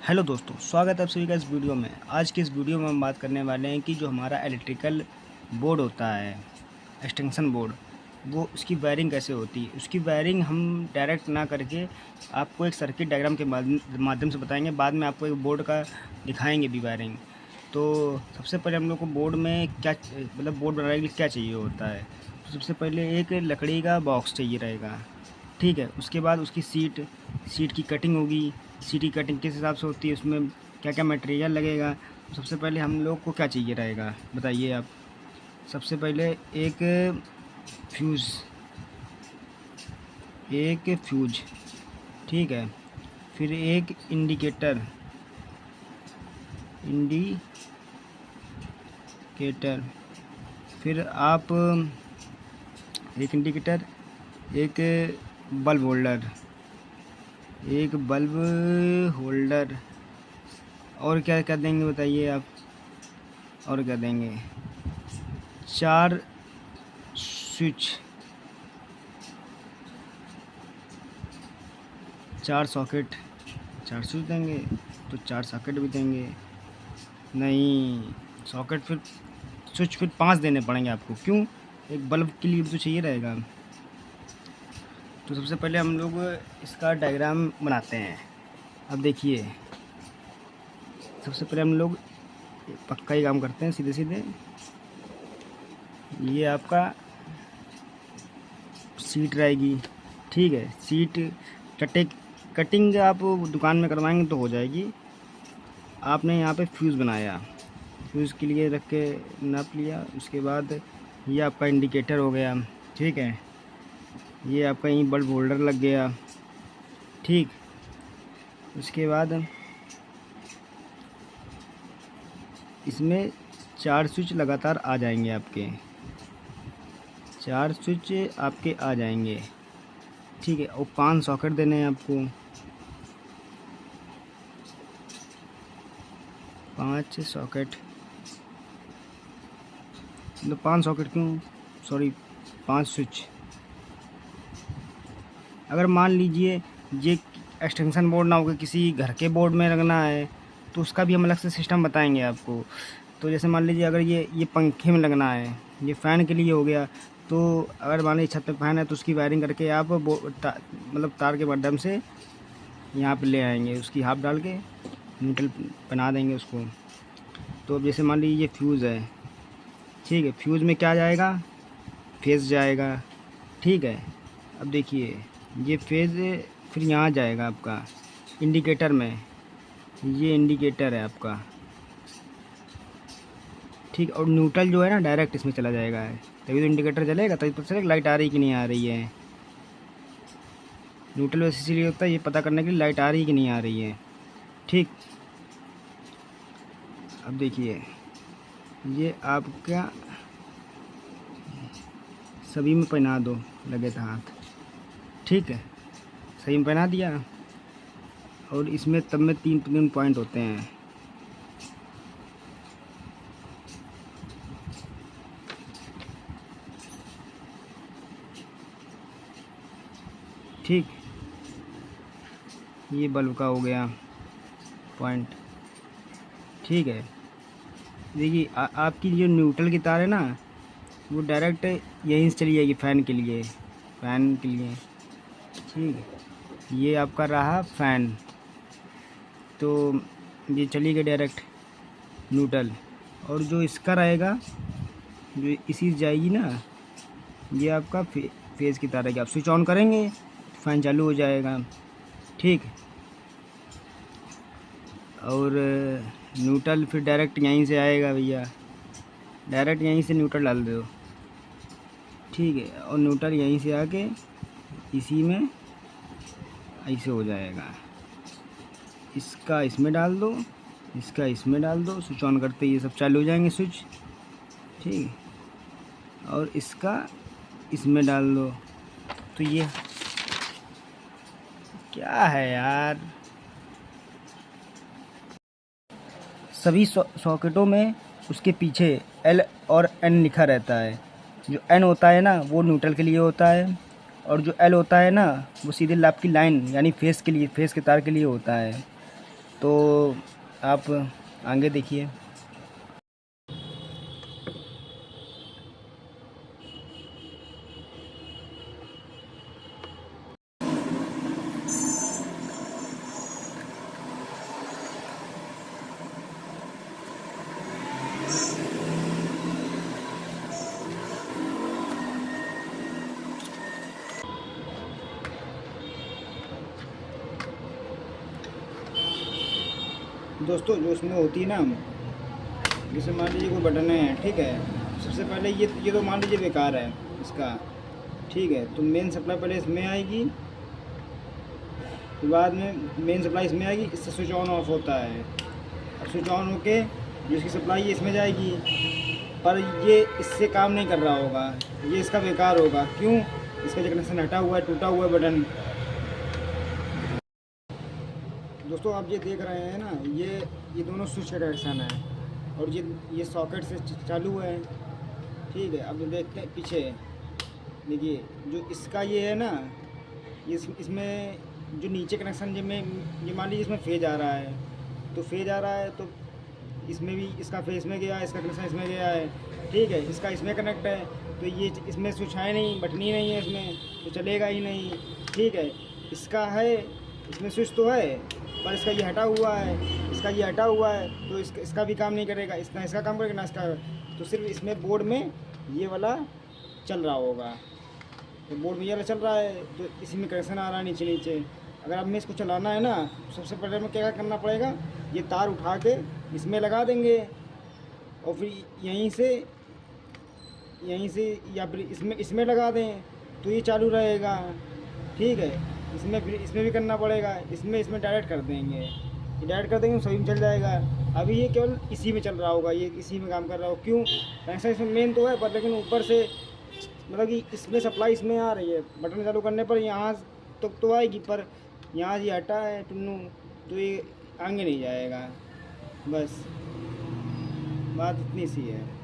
Hello दोस्तों, स्वागत है आप सभी का इस वीडियो में। आज की इस वीडियो में हम बात करने वाले हैं कि जो हमारा इलेक्ट्रिकल बोर्ड होता है, एक्सटेंशन बोर्ड, वो उसकी वायरिंग कैसे होती है। उसकी वायरिंग हम डायरेक्ट ना करके आपको एक सर्किट डायग्राम के माध्यम से बताएंगे। बाद में आपको एक बोर्ड का दिखाएंगे भी वायरिंग। तो सबसे पहले हम लोग को बोर्ड में क्या मतलब बोर्ड बनाने के लिए क्या चाहिए होता है। तो सबसे पहले एक लकड़ी का बॉक्स चाहिए रहेगा, ठीक है। उसके बाद उसकी सीट की कटिंग होगी। सीट की कटिंग किस हिसाब से होती है, उसमें क्या क्या मटेरियल लगेगा। तो सबसे पहले हम लोग को क्या चाहिए रहेगा बताइए आप। सबसे पहले फ्यूज़ एक फ्यूज, ठीक है। फिर एक इंडिकेटर। फिर आप एक इंडिकेटर, एक बल्ब होल्डर। और क्या क्या देंगे बताइए आप। और क्या देंगे, 4 स्विच, 4 सॉकेट। 4 स्विच देंगे तो 4 सॉकेट भी देंगे। नहीं, सॉकेट फिर स्विच फिर 5 देने पड़ेंगे आपको। क्यों, एक बल्ब के लिए भी तो चाहिए रहेगा। तो सबसे पहले हम लोग इसका डायग्राम बनाते हैं। अब देखिए, सबसे पहले हम लोग पक्का ही काम करते हैं, सीधे सीधे। ये आपका सीट रहेगी, ठीक है। सीट कटिंग आप दुकान में करवाएंगे तो हो जाएगी। आपने यहाँ पे फ्यूज़ बनाया, फ्यूज़ के लिए रख के नाप लिया। उसके बाद ये आपका इंडिकेटर हो गया, ठीक है। ये आपका यहीं बल्ब होल्डर लग गया, ठीक। उसके बाद इसमें 4 स्विच लगातार आ जाएंगे आपके, 4 स्विच आपके आ जाएंगे, ठीक है। और 5 सॉकेट देने हैं आपको, 5 सॉकेट। मतलब 5 सॉकेट क्यों, सॉरी 5 स्विच। अगर मान लीजिए ये एक्सटेंशन बोर्ड ना होकर किसी घर के बोर्ड में लगना है तो उसका भी हम अलग से सिस्टम बताएंगे आपको। तो जैसे मान लीजिए अगर ये पंखे में लगना है, ये फ़ैन के लिए हो गया। तो अगर मान लीजिए छत पे फ़ैन है तो उसकी वायरिंग करके आप मतलब तार के माध्यम से यहाँ पे ले आएंगे, उसकी हाफ डाल के न्यूट्रल बना देंगे उसको। तो अब जैसे मान लीजिए ये फ्यूज़ है, ठीक है। फ्यूज़ में क्या जाएगा, फेज़ जाएगा, ठीक है। अब देखिए ये फेज़ फिर यहाँ जाएगा आपका इंडिकेटर में। ये इंडिकेटर है आपका, ठीक। और न्यूट्रल जो है ना डायरेक्ट इसमें चला जाएगा, तभी तो इंडिकेटर जलेगा, तभी पता चलेगा लाइट आ रही कि नहीं आ रही है। न्यूट्रल वैसे इसीलिए होता है, ये पता करने के लिए लाइट आ रही कि नहीं आ रही है, ठीक। अब देखिए ये आपका सभी में पहना दो, लगे था हाथ, ठीक है। सही में पहना दिया। और इसमें तब में 3 पॉइंट होते हैं, ठीक। ये बल्ब का हो गया पॉइंट, ठीक है। देखिए आपकी जो न्यूट्रल की तार है ना, वो डायरेक्ट यहीं से चली जाएगी फ़ैन के लिए, ठीक है। ये आपका रहा फ़ैन, तो ये चली गई डायरेक्ट न्यूट्रल। और जो इसका रहेगा, जो इसी से जाएगी ना, ये आपका फेज़ की तार रहेगी। आप स्विच ऑन करेंगे फ़ैन चालू हो जाएगा, ठीक। और न्यूट्रल फिर डायरेक्ट यहीं से आएगा भैया, डायरेक्ट यहीं से न्यूट्रल डाल दो, ठीक है। और न्यूट्रल यहीं से आके इसी में ऐसे हो जाएगा। इसका इसमें डाल दो, इसका इसमें डाल दो, स्विच ऑन करते ही ये सब चालू हो जाएंगे स्विच, ठीक। और इसका इसमें डाल दो। तो ये क्या है यार, सभी सॉकेटों में उसके पीछे एल और एन लिखा रहता है। जो एन होता है ना वो न्यूट्रल के लिए होता है, और जो एल होता है ना वो सीधे आपकी लाइन यानी फेस के लिए, फेस के तार के लिए होता है। तो आप आगे देखिए। दोस्तों जो उसमें होती है ना, जैसे मान लीजिए कोई बटन है, ठीक है, सबसे पहले ये तो मान लीजिए बेकार है इसका, ठीक है, तो मेन सप्लाई पहले इसमें आएगी, फिर बाद में मेन सप्लाई इसमें आएगी, इससे स्विच ऑन ऑफ होता है। अब स्विच ऑन होके जो इसकी सप्लाई है इसमें जाएगी, पर ये इससे काम नहीं कर रहा होगा, ये इसका बेकार होगा। क्यों? इसका जो कनेक्शन हटा हुआ है, टूटा हुआ है बटन। दोस्तों आप ये देख रहे हैं ना, ये दोनों स्विच का कनेक्शन है और ये सॉकेट से चालू है, ठीक है। अब देखते हैं पीछे, देखिए जो इसका ये है ना, इसमें जो नीचे कनेक्शन ये मान लीजिए इसमें फेज आ रहा है, तो फेज आ रहा है तो इसमें भी इसका फेज में गया, इसका कनेक्शन इसमें गया है, ठीक है। इसका इसमें कनेक्ट है, तो ये इसमें स्विच है नहीं, बटनी नहीं है इसमें, तो चलेगा ही नहीं, ठीक है। इसका है, इसमें स्विच तो है, पर इसका ये हटा हुआ है, इसका ये हटा हुआ है, तो इसका भी काम नहीं करेगा, इसका काम करेगा ना इसका, तो सिर्फ इसमें बोर्ड में ये वाला चल रहा होगा। तो बोर्ड में ये वाला चल रहा है, तो इसी में कनेक्शन आ रहा है नीचे नीचे। अगर अब हमें इसको चलाना है ना, सबसे पहले हमें क्या करना पड़ेगा, ये तार उठा के इसमें लगा देंगे और फिर यहीं से या फिर इसमें लगा दें, तो ये चालू रहेगा, ठीक है। इसमें भी करना पड़ेगा, इसमें डायरेक्ट कर देंगे, ये डायरेक्ट कर देंगे, सभी में चल जाएगा। अभी ये केवल इसी में चल रहा होगा, ये इसी में काम कर रहा होगा। क्यों? ऐसा इसमें मेन तो है, पर लेकिन ऊपर से मतलब कि इसमें सप्लाई इसमें आ रही है, बटन चालू करने पर यहाँ तो आएगी, पर यहाँ ये हटा है टुन्नू, तो ये आगे नहीं जाएगा। बस बात इतनी सी है।